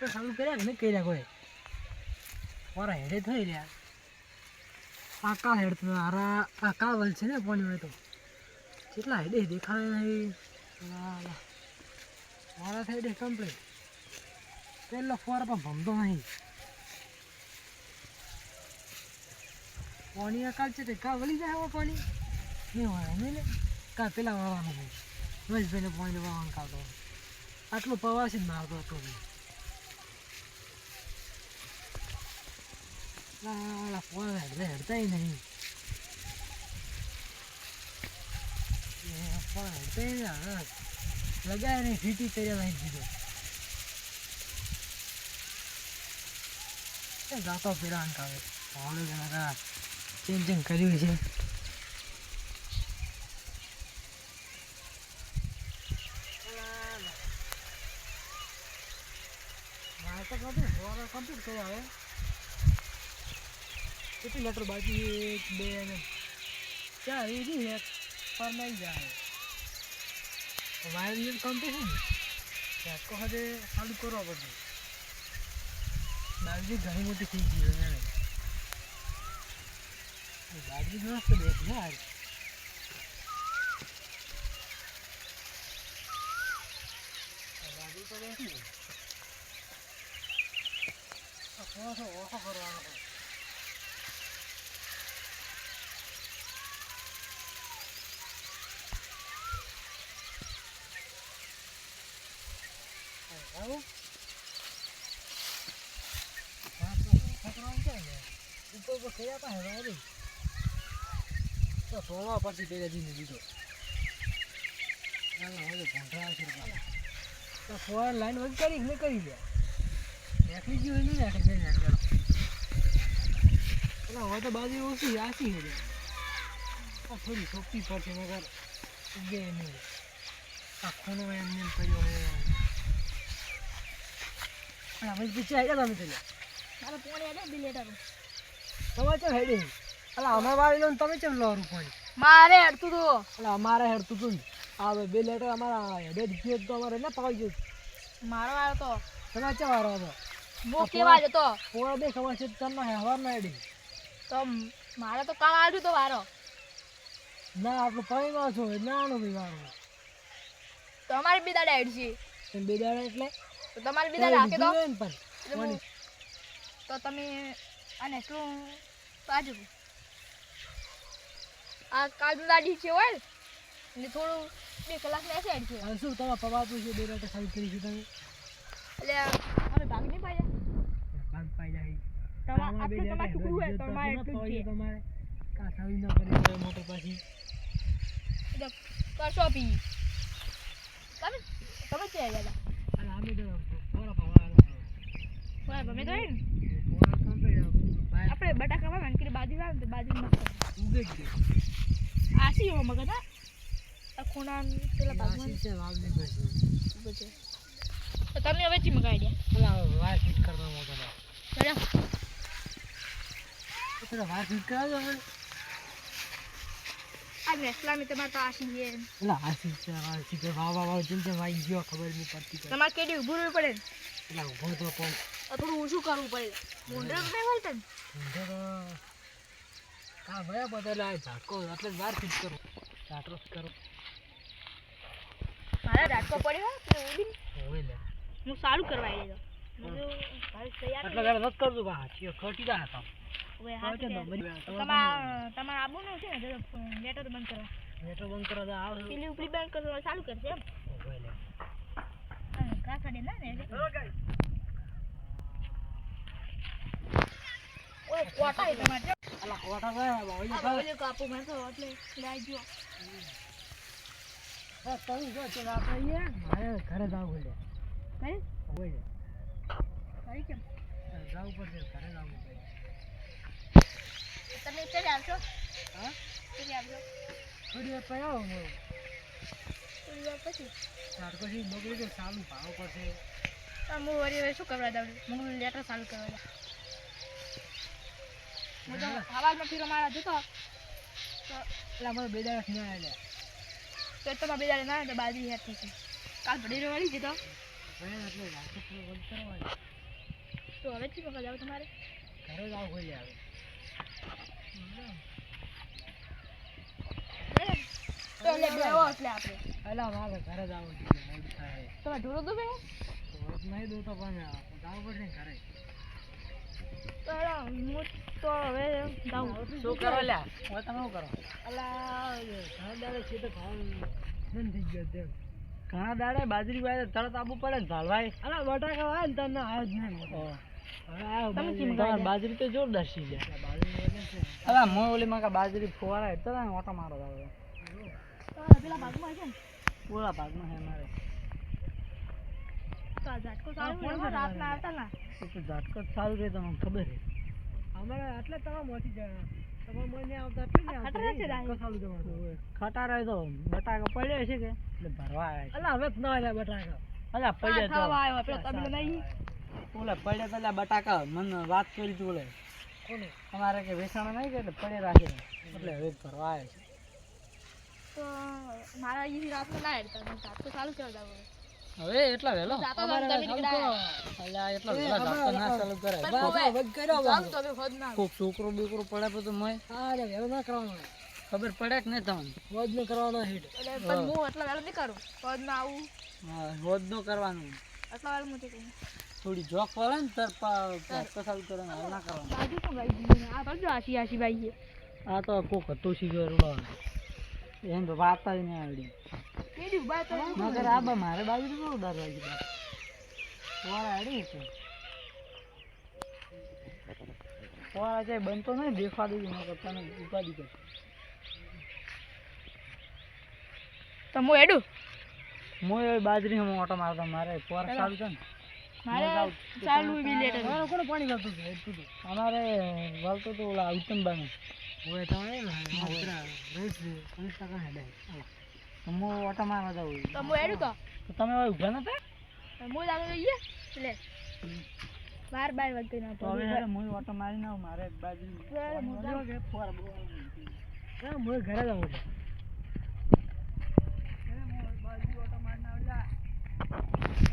tractor ચાલુ કર્યા કે નહીં કર્યા કોઈ મારા હેડે થઈ રહ્યા આ કાળ હેડ આ કાળ વલ છે ને પાણી હોય તો કેટલા હેડે દેખાડે નહીં મારા થઈ હેડે કમ્પ્લીટ પેલો ફોર પણ ભમતો નહીં પાણી આ કાળ છે તે કાળ વળી જાય પાણી નહીં હોય નહીં ને કાળ પેલા વાળવાનું હોય મહેશભાઈને પાણી વાળવાનું કાઢો આટલો પવાસ જ મારતો હતો ફોન હેડતા નહીં ફોન હેડતા લગાય નહીં ફીટી તૈયાર લાવી દીધો જાતો પેલા અંકાવે ભાવડે જણા ચેન્જ કર્યું છે કમ્પ્લીટ કર્યા હવે કેટલી લેટર બાકી 1 2 અને 4 એ જી એક પર નહીં જાય વાયર કમ્પ્લીટ છે ને ત્યાં કહો દે ચાલુ કરવા પડશે બાજરી ઘણી મોટી થઈ ગઈ છે બાજરી મસ્ત દેખ યાર બાજરી તો દેખી થોડો ઓછો કરવાનો સોળવા પછી પેલા દીને દીધો ફોર લાઈન વધી કરી ને કરી લે એકલી જ હોય ને પેલા હોય તો બાજુ ઓછી આસી છે થોડી સોપી પડશે મગર ઉગે નહીં આ ખૂણો એમને કર્યો હવે પછી આવ્યા તમે પેલા મારે પોણી આવ્યા બી લેટર તમારે ચમ હેડી અલા અમારે વાળી લો તમે ચમ લો રૂપાણી મારે હેડતું તો અલા અમારે હેડતું તું હવે બે લેટર અમારા હેડે દીધો તો અમારે ના પાવી ગયો મારો વાળો તો તમારે ચમ વાળો હતો મો કેવા જતો પોળા બે ખબર છે તમને હવાર ના હેડી તો મારે તો કાળ આવ્યું તો વારો ના આટલું પાણી માં છો નાનો બી વારો તો અમારે બી દાડા હેડ છે બે દાડા એટલે તો તમારે બી દાડા રાખે તો પણ તો તમે અને શું પાછું આ કાજુ દાડી છે હોય ને થોડું 2 કલાક ને એસેડ છે હવે શું તમારા પવાતું છે બે રાતે સાઈડ કરી છે તમે એટલે અમે ભાગ નહીં પાડ્યા ભાગ પાડ્યા તમારે આટલું તમારે ટુકડું હોય તમારે એટલું જ છે તમારે કા સાવી ન કરી મોટો પાછી એટલે કરશો પી તમે તમે છે દાદા અને અમે તો થોડા પાવા તમે તો આપણે બટાકા માં કે બાજુ આવે તો બાજુ મસ્ત ઉગે જ આસી હો મગજ આ ખૂણા પેલા ભાગમાં છે વાવને બચે તો તમે હવે ચી મગાઈ દે પેલા વાયર ફિટ કરવા મોટો ચલો પેલા વાયર ફિટ કરાવો હવે આ રેસલા મે તમાર તો આસી છે પેલા આસી છે આસી કે વાવ જલ્દી વાઈ ગયો ખબર નહીં પડતી તમારે કેડી ઊભું રહેવું પડે પેલા ઊભો તો પણ થોડું ઓછું કરવું પડે મુંડર નહીં હોય તને મુંડર કા ભયા બદલાય ઝાટકો એટલે વાર ફિટ કરો ઝાટકો કરો મારા ઝાટકો પડ્યો કે ઉડી હોય લે હું સારું કરવાઈ દેજો મને ભાઈ તૈયાર એટલે ઘરે નત કરજો બા ખોટી દા હતા ઓય હા તમાર આબુ નો છે ને લેટર બંધ કરો આવ પેલી ઉપરી બંધ કરો ચાલુ કરશે એમ હોય લે કા ખાડે ના ને ઓય કોટા હે તમારે અલા કોટા ગયા ઓય કાપો મે તો એટલે લઈ ગયો બસ તમે જો કે આપણે મારે ઘરે જાવ બોલે કઈ ઓય કઈ કેમ જાવ પડશે ઘરે જાવ તમે ચલે આવશો હા ચલે આવશો થોડી વાર પયો હું થોડી વાર પછી ચાર પછી બગડી તો સાલું ભાવ પડશે હું વળી શું કરવા દઉં હું લેટર ચાલુ કરવા દઉં હું તો હવામાં ફીરો મારા જતો તો એટલે મને 2 દાડા ના આવ્યા તો તમારે 2 દાડા ના તો બાજરી હેઠ થશે કાલ ભડી વાળી જતો એટલે રાતે થોડું બંધ કરવા તો હવે શું પકડ જાવ તમારે ઘરે જાવ કોઈ લે આવે તો લે બેવો એટલે આપણે અલા મારે ઘરે જાવ છે તમે ઢોરો દો બે તો નહીં દો તો પણ જાવ પડશે ઘરે તો હું તો હવે જાઉં શું કરો લ્યા હવે તમે શું કરો અલા ઘણા દાડે છે તો ભાવ બંધ થઈ ગયો તેમ ઘણા દાડે બાજરી વાય તરત આપવું પડે ને ઢાલવાય અલા બટાકા વાય ને તને આવ જ નહીં હવે આવ તમારી બાજરી તો જોરદાર સી જાય બાજરી અલા મોય ઓલી માં બાજરી ફોવાય તો ઓટો મારો આવે પેલા ભાગમાં છે ને ઓલા ભાગમાં હે મારે તો આ ઝાટકો ચાલુ હોય રાતના આવતા ના તો ઝાટકો ચાલુ રહે તમને ખબર છે અમારે એટલે તમારે મોટી જાય તમારે મને આવતા એટલે ને ખટારા છે રાય ચાલુ તમારે ખટારા તો બટાકા પડ્યા છે કે એટલે ભરવા આવ્યા અલા હવે જ ના આવ્યા બટાકા અલા પડ્યા તો આવ્યો પેલો તબલો નહીં ઓલે પડ્યા તો અલા બટાકા મને વાત કરી તું ઓલે કોને તમારે કે વેચાણ નહીં કે એટલે પડે રાખે એટલે હવે ભરવા આવ્યા છે તો મારા અહીં રાતમાં ના હેડતા ઝાટકો ચાલુ કરવા જાવ હવે એટલા વેલો અમારે અલ્યા એટલા વેલા ઝાટકો ના ચાલુ કરાય બસ કર્યો તો હવે હોદ ના કોક છોકરો બીકરો પડે તો મોય અરે વેલો ના કરવાનો ખબર પડે કે નહીં તમને હોદ ન કરવાનો હેડ એટલે પણ હું એટલા વેલો નહીં કરું હોદ ના આવું હા હોદ નો કરવાનું એટલા વેલો મુજે કહું થોડી જોક પડે ને તર ઝાટકો ચાલુ કરવાનો હાલ ના કરવાનો બાજુ તો ગાઈ દીધી આ બાજુ આશી આશી ભાઈ આ તો કોક હતું શીગર એમ તો વાત જ નહીં આવડી કેડી બાય તો મગર આ બા મારે બાજુ તો બહુ ડર લાગી બા પોરા આડી છે પોરા છે બનતો નહીં દેખવા દેવી મગર તને ઉપાડી કર તમો એડુ મોય બાજરી હમ ઓટો મારતા મારે પોરા ચાલુ છે ને મારે ચાલુ બી લેટર મારે કોણ પાણી કરતું છે એટલું તો અમારે વાલતો તો ઓલા ઉત્તમ બાને હોય તો એ ને માત્રા રેટ 50% હેડે તમો ઓટો મારવા જાવ તમો એડુ તો તમે હવે ઊભા નતા મો લાગો જોઈએ લે બાર વખતે ના તો હવે મોય ઓટો મારી ના મારે બાજરી કે ફોર બો હા મોય ઘરે જાવ છે મોય બાજરી ઓટો મારી ના આવલા